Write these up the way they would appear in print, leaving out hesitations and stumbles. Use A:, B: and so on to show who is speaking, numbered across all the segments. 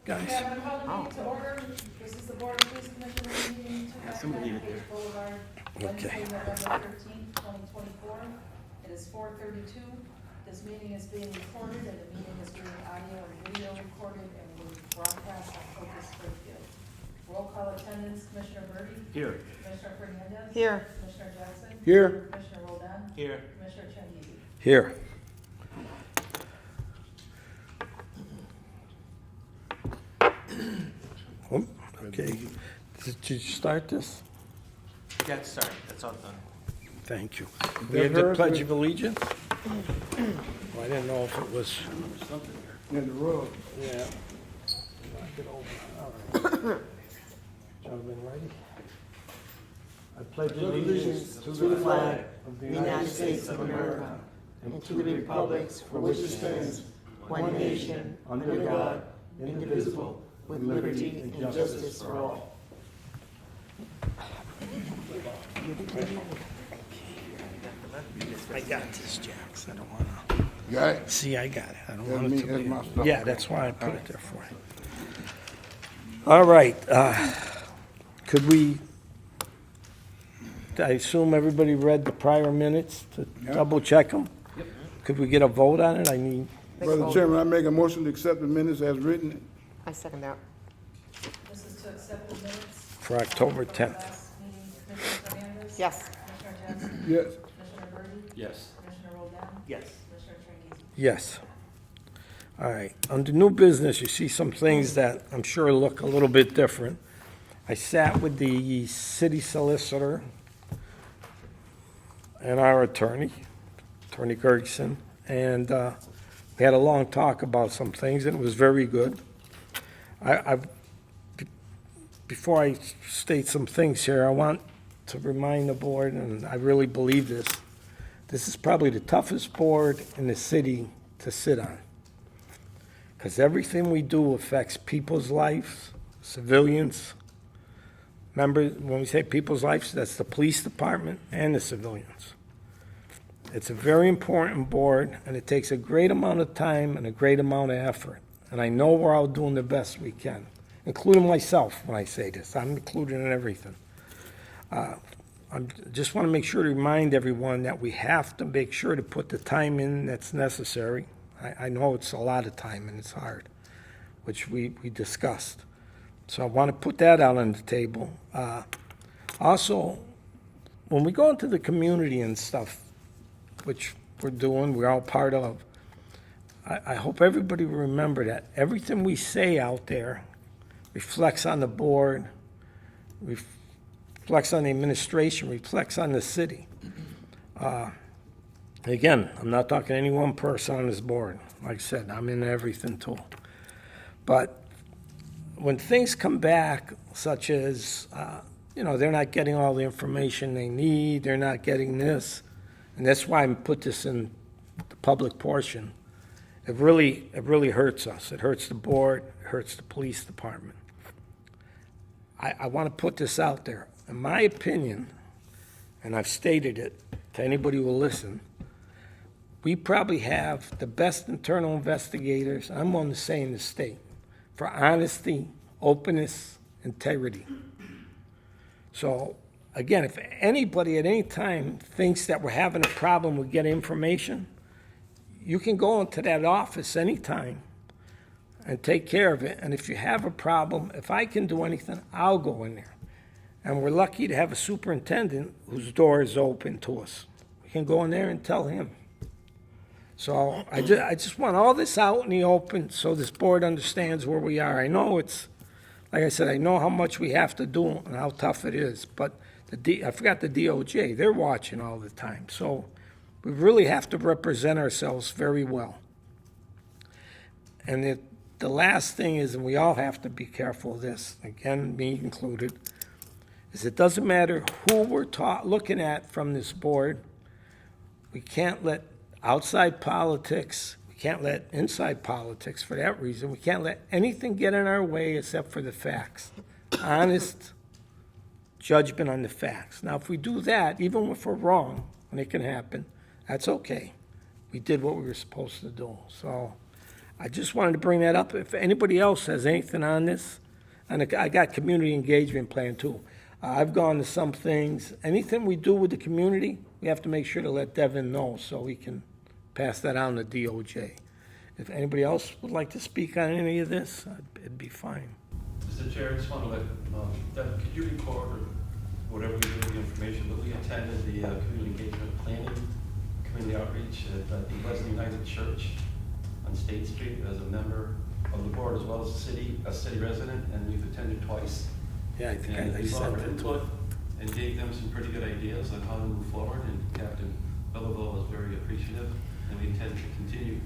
A: guys.
B: Yeah, I'm calling the meeting to order. This is the Board of Police Commissioners meeting to Page Boulevard, Wednesday, November 13th, 2024. It is 4:32. This meeting is being recorded, and the meeting is being audio and video recorded and will be broadcast on Focus Springfield. Roll call attendance, Commissioner Birdie?
C: Here.
B: Commissioner Fernandez?
D: Here.
B: Commissioner Jackson?
A: Here.
B: Commissioner Roldan?
C: Here.
B: Commissioner Changizi?
A: Here. Oh, okay. Did you start this?
C: Yeah, sorry, that's all done.
A: Thank you. We have the Pledge of Allegiance? Well, I didn't know if it was.
E: In the road.
A: Yeah. Knock it over. All right. Gentlemen, ready? I pledge allegiance to the flag of the
D: United States of America, and to the republics for which it stands, one nation, under God, indivisible, with liberty and justice for all.
A: I got this, Jax. I don't want to.
E: You got it?
A: See, I got it. I don't
E: That's
A: want
E: me,
A: it to
E: that's
A: be.
E: my stuff.
A: Yeah, that's why I put it there for you. All right. Could we, I assume everybody read the prior minutes to
E: Yeah.
A: double check them? Could we get a vote on it? I mean,
E: Brother Chairman, I make a motion to accept the minutes as written.
D: I second that.
B: This is to accept the minutes.
A: for October
B: For the
A: 10th.
B: last meeting, Commissioner Fernandez?
D: Yes.
B: Commissioner Jackson?
E: Yes.
B: Commissioner Birdie?
C: Yes.
B: Commissioner Roldan?
C: Yes.
B: Commissioner Changizi?
A: Yes. All right. Under new business, you see some things that I'm sure look a little bit different. I sat with the city solicitor and our attorney, Attorney Gergson, and we had a long talk about some things, and it was very good. Before I state some things here, I want to remind the board, and I really believe this is probably the toughest board in the city to sit on. Because everything we do affects people's lives, civilians. Remember, when we say people's lives, that's the police department and the civilians. It's a very important board, and it takes a great amount of time and a great amount of effort. And I know we're all doing the best we can, including myself when I say this. I'm included in everything. I just want to make sure to remind everyone that we have to make sure to put the time in that's necessary. I know it's a lot of time and it's hard, which we discussed. So I want to put that out on the table. Also, when we go into the community and stuff, which we're doing, we're all part of, I hope everybody will remember that everything we say out there reflects on the board, reflects on the administration, reflects on the city. Again, I'm not talking to any one person on this board. Like I said, I'm in everything too. But when things come back, such as, they're not getting all the information they need, they're not getting this, and that's why I put this in the public portion, it really hurts us. It hurts the board, it hurts the police department. I want to put this out there. In my opinion, and I've stated it to anybody who will listen, we probably have the best internal investigators, I'm on to say in the state, for honesty, openness, integrity. So, again, if anybody at any time thinks that we're having a problem with getting information, you can go into that office anytime and take care of it. And if you have a problem, if I can do anything, I'll go in there. And we're lucky to have a superintendent whose door is open to us. We can go in there and tell him. So I just want all this out in the open so this board understands where we are. I know it's, like I said, I know how much we have to do and how tough it is, but I forgot the DOJ, they're watching all the time. So we really have to represent ourselves very well. And the last thing is, and we all have to be careful of this, again, me included, is it doesn't matter who we're looking at from this board. We can't let outside politics, we can't let inside politics for that reason. We can't let anything get in our way except for the facts. Honest judgment on the facts. Now, if we do that, even if we're wrong, and it can happen, that's okay. We did what we were supposed to do. So I just wanted to bring that up. If anybody else has anything on this, and I got community engagement plan too. I've gone to some things. Anything we do with the community, we have to make sure to let Devin know so we can pass that on to DOJ. If anybody else would like to speak on any of this, it'd be fine.
F: Mr. Chair, I just want to let, Deb, could you record or whatever you do with the information, but we attended the community engagement planning, community outreach at the Wesley United Church on State Street as a member of the board as well as a city resident, and we've attended twice.
A: Yeah, I think
F: And
A: I
F: we saw
A: sent
F: our
A: it to
F: input and gave them some pretty good ideas on how to move forward, and Captain Belleville was very appreciative, and we intend to continue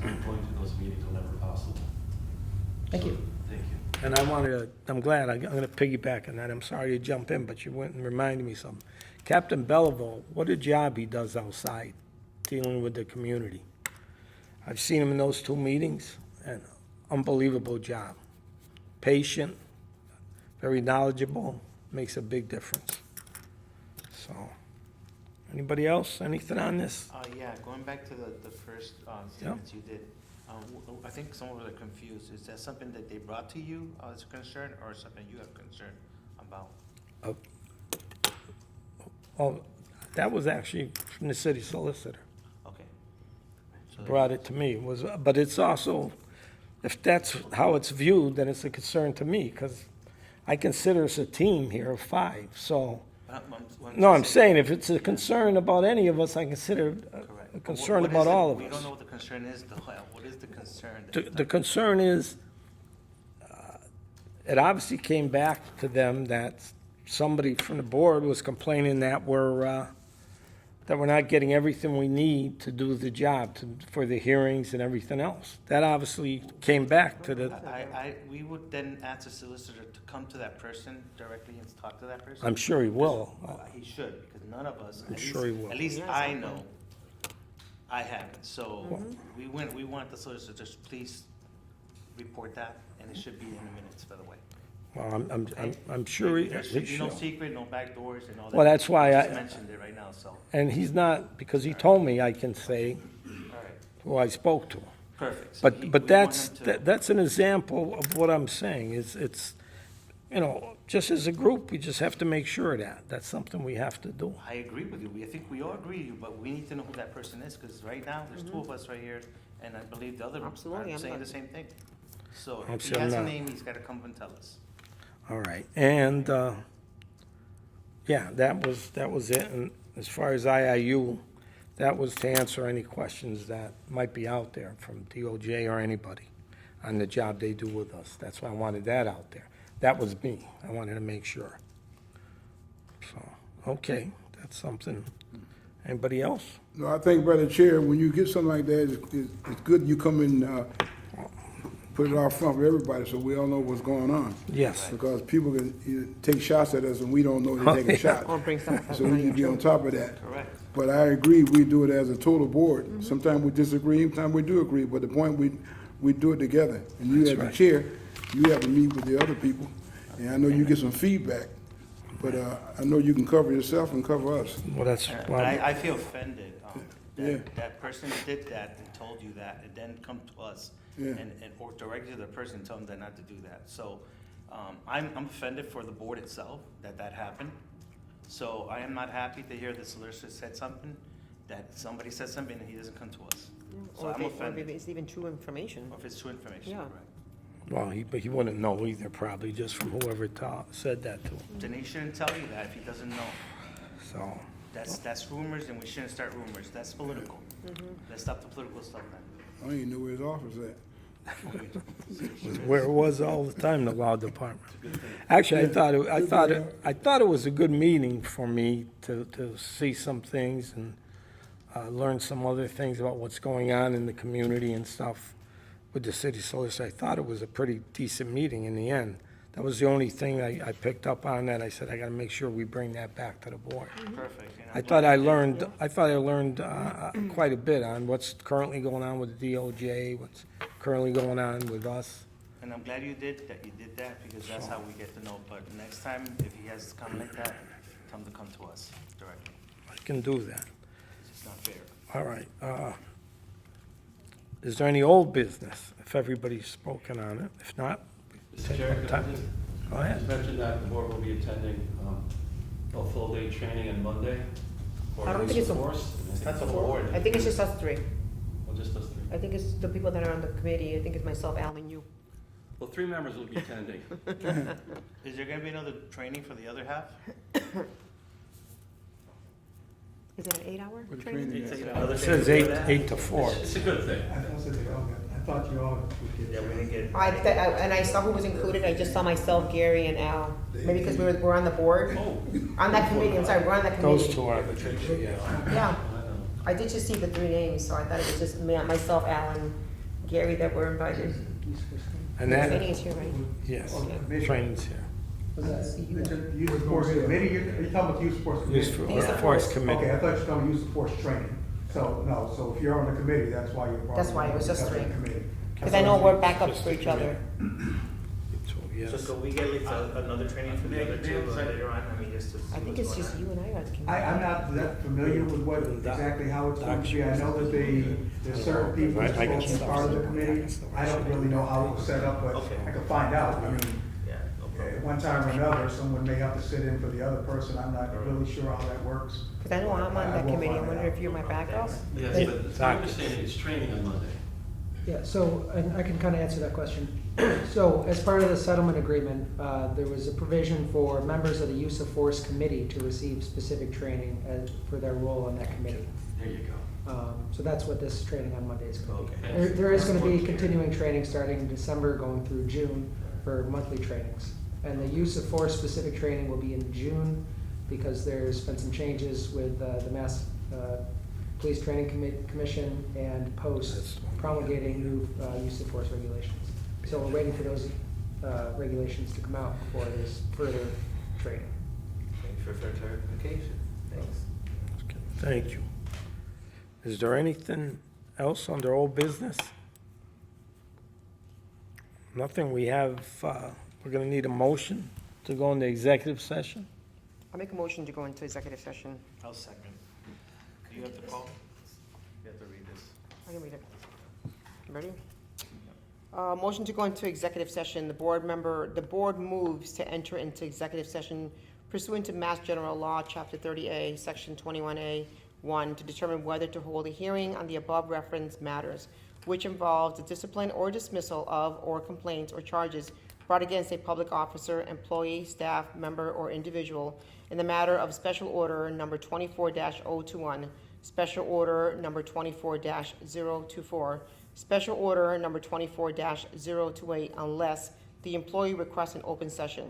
F: going to those meetings whenever possible.
D: Thank you.
F: Thank you.
A: And I'm glad, I'm gonna piggyback on that. I'm sorry to jump in, but you went and reminded me something. Captain Belleville, what a job he does outside, dealing with the community. I've seen him in those 2 meetings, and unbelievable job. Patient, very knowledgeable, makes a big difference. So, anybody else, anything on this?
C: Yeah, going back to the first statements you did, I think some of us are confused. Is that something that they brought to you as a concern, or something you have concern about?
A: Oh, that was actually from the city solicitor.
C: Okay. So
A: Brought it to me, but it's also, if that's how it's viewed, then it's a concern to me, because I consider us a team here of 5, so. No, I'm saying if it's a concern about any of us, I consider
C: Correct.
A: a concern
C: What is
A: about
C: it?
A: all of
C: We don't
A: us.
C: know what the concern is, though. What is the concern?
A: The concern is, it obviously came back to them that somebody from the board was complaining that we're not getting everything we need to do the job, for the hearings and everything else. That obviously came back to the,
C: We would then ask the solicitor to come to that person directly and talk to that person?
A: I'm sure he will.
C: He should, because none of us,
A: I'm sure he will.
C: at least I know, I haven't. So we want the solicitor to just please report that, and it should be in the minutes, by the way.
A: Well, I'm sure
C: There
A: he
C: should be no
A: should.
C: secret, no back doors and all that.
A: Well, that's why
C: You
A: I-
C: just mentioned it right now, so, all
A: And he's not, because he told me I can say
C: right,
A: who I spoke to.
C: perfect. So
A: But
C: we want
A: that's,
C: him to-
A: that's an example of what I'm saying, it's, just as a group, we just have to make sure that, that's something we have to do.
C: I agree with you. I think we all agree, but we need to know who that person is, because right now, there's 2 of us right here, and I believe the other
D: Absolutely,
C: are
D: I'm
C: saying
D: not-
C: the same thing. So
A: I'm
C: if he
A: sure
C: has a
A: not.
C: name, he's got to come and tell us.
A: All right, and, yeah, that was it, and as far as IIU, that was to answer any questions that might be out there from DOJ or anybody on the job they do with us. That's why I wanted that out there. That was me, I wanted to make sure. So, okay, that's something. Anybody else?
E: No, I think, Brother Chair, when you get something like that, it's good you come and put it out front for everybody so we all know what's going on.
A: Yes.
E: Because people can take shots at us and we don't know they're taking shots.
D: Or bring something.
E: So we need to be on top of that.
C: Correct.
E: But I agree, we do it as a total board. Sometimes we disagree, sometimes we do agree, but the point, we do it together. And you as the
A: right.
E: chair, you have to meet with the other people, and I know you get some feedback. But I know you can cover yourself and cover us.
A: Well, that's,
C: But
A: well,
C: I feel offended
E: Yeah.
C: that person did that and told you that, and then come to us
E: Yeah.
C: and or directly to the person and tell them that not to do that. So I'm offended for the board itself that happened. So I am not happy to hear the solicitor said something, that somebody said something and he doesn't come to us. So
D: Or
C: I'm
D: if it- or if
C: offended,
D: it's even true information.
C: or if it's true information,
D: Yeah.
C: correct.
A: well, he wouldn't know either, probably, just from whoever said that to him,
C: Then he shouldn't tell you that if he doesn't know.
A: so.
C: That's rumors, and we shouldn't start rumors. That's political. Let's stop the political stuff then.
E: I don't even know where his office at.
A: Where it was all the time, the law department. Actually, I thought it was a good meeting for me to see some things and learn some other things about what's going on in the community and stuff with the city solicitor. I thought it was a pretty decent meeting in the end. That was the only thing I picked up on that. I said, I gotta make sure we bring that back to the board.
C: Perfect. And
A: I
C: I'm
A: thought
C: glad
A: I
C: you did.
A: learned quite a bit on what's currently going on with the DOJ, what's currently going on with us.
C: And I'm glad you did that, because that's how we get to know. But next time, if he has to come like that, tell him to come to us directly.
A: I can do that.
C: It's just not fair.
A: All right. Is there any old business, if everybody's spoken on it? If not,
F: Mr. Chair, could I
A: time.
F: just
A: Go ahead.
F: mention that the board will be attending a full day training on Monday? for
G: I don't think
F: use
G: it's
F: of
G: a-
F: force?
C: That's a board.
G: I think it's just us three.
F: Well, just us three.
G: I think it's the people that are on the committee. I think it's myself, Al, and you.
F: Well, 3 members will be attending.
C: Is there gonna be another training for the other half?
G: Is it an 8-hour
E: What
G: training?
E: training is that?
C: Another
A: It says
C: training
A: 8 to 4.
F: It's a good thing.
D: I thought you all would
C: Yeah, we didn't get.
G: And I saw who was included. I just saw myself, Gary, and Al. Maybe because we're on the board.
F: Oh,
G: On that committee, I'm sorry, we're on that committee.
A: Those two are the two, yeah.
G: Yeah,
F: I know.
G: I did just see the 3 names, so I thought it was just myself, Al, and Gary that were invited.
A: And
G: Training
A: that,
G: is here, right?
A: yes,
D: Okay.
A: training's here.
D: Youth Force Committee, you're talking about Youth Force Committee?
A: Use for,
G: Yeah.
A: forest
D: Okay,
A: committee.
D: I thought you were talking Youth Force Training. So, no, so if you're on the committee, that's why you're.
G: That's why it was just
D: because of the
G: 3.
D: committee.
G: Because I know we're backups for each other.
A: So, yes.
C: So could we get like another training for the other two later on? I mean, just to see
G: I think
C: what's
G: it's
C: going
G: just
C: on.
G: you and I are the committee.
D: I'm not that familiar with what, exactly how it's going to be. I know that there's certain people
A: Right, I
D: who are
A: got
D: supposed to be part of the committee. I don't really know how it was set up, but
C: Okay.
D: I could find out. I mean,
C: Yeah, no problem.
D: at one time or another, someone may have to sit in for the other person. I'm not really sure how that works.
G: Because I know I'm on that
D: will
G: committee. I
D: find
G: wonder
D: out.
G: if you're my backup.
F: Yes,
G: They-
F: but it's my understanding it's training on Monday.
H: Yeah, so, and I can kind of answer that question. So, as part of the settlement agreement, there was a provision for members of the Use of Force Committee to receive specific training for their role on that committee.
F: There you go.
H: So that's what this training on Monday is going to be.
F: Okay.
H: There is going to be continuing training starting in December, going through June for monthly trainings. And the use of force specific training will be in June because there's been some changes with the Mass Police Training Commission and Post promulgating new use of force regulations. So we're waiting for those regulations to come out before there's further training.
C: Thanks for clarification. Thanks.
A: Okay, thank you. Is there anything else under old business? Nothing. We have, we're gonna need a motion to go into executive session.
G: I'll make a motion to go into executive session.
C: I'll second. Do you have to call? You have to read this.
G: I can read it. Ready? Motion to go into executive session. The board moves to enter into executive session pursuant to Mass General Law, Chapter 30A, Section 21A, 1, to determine whether to hold a hearing on the above referenced matters, which involves the discipline or dismissal of, or complaints or charges brought against a public officer, employee, staff, member, or individual in the matter of Special Order Number 24-021, Special Order Number 24-024, Special Order Number 24-028, unless the employee requests an open session.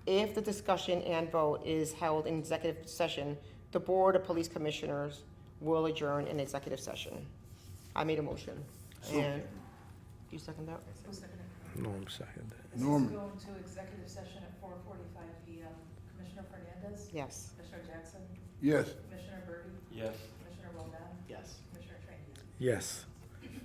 G: If the discussion and vote is held in executive session, the Board of Police Commissioners will adjourn in executive session. I made a motion. And, you second that?
B: Who's seconding?
A: Norm seconded.
B: This is
E: Norm.
B: going to executive session at 4:45 PM. Commissioner Fernandez?
G: Yes.
B: Commissioner Jackson?
E: Yes.
B: Commissioner Birdie?
F: Yes.
B: Commissioner Rodan?
C: Yes.
B: Commissioner Train?
A: Yes.